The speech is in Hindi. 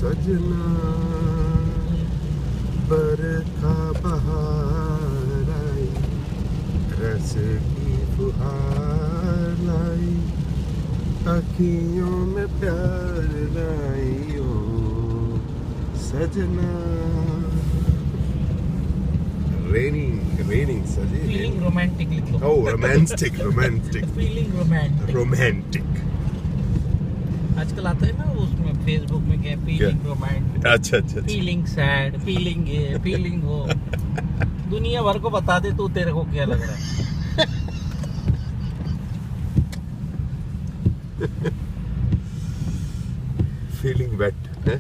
सजना बरखा बहार आई, रस की फुहार लाई, अखियों में प्यार लाई ओ सजना। Raining सजी। फीलिंग रोमांटिक लिख लो। Oh, romantic feeling romantic. आजकल आता है ना उसमें फेसबुक में क्या फीलिंग रोमांटिक, अच्छा फीलिंग सैड, फीलिंग ये, फीलिंग वो। दुनिया भर को बता दे तू तेरे को क्या लग रहा है। फीलिंग वेट है।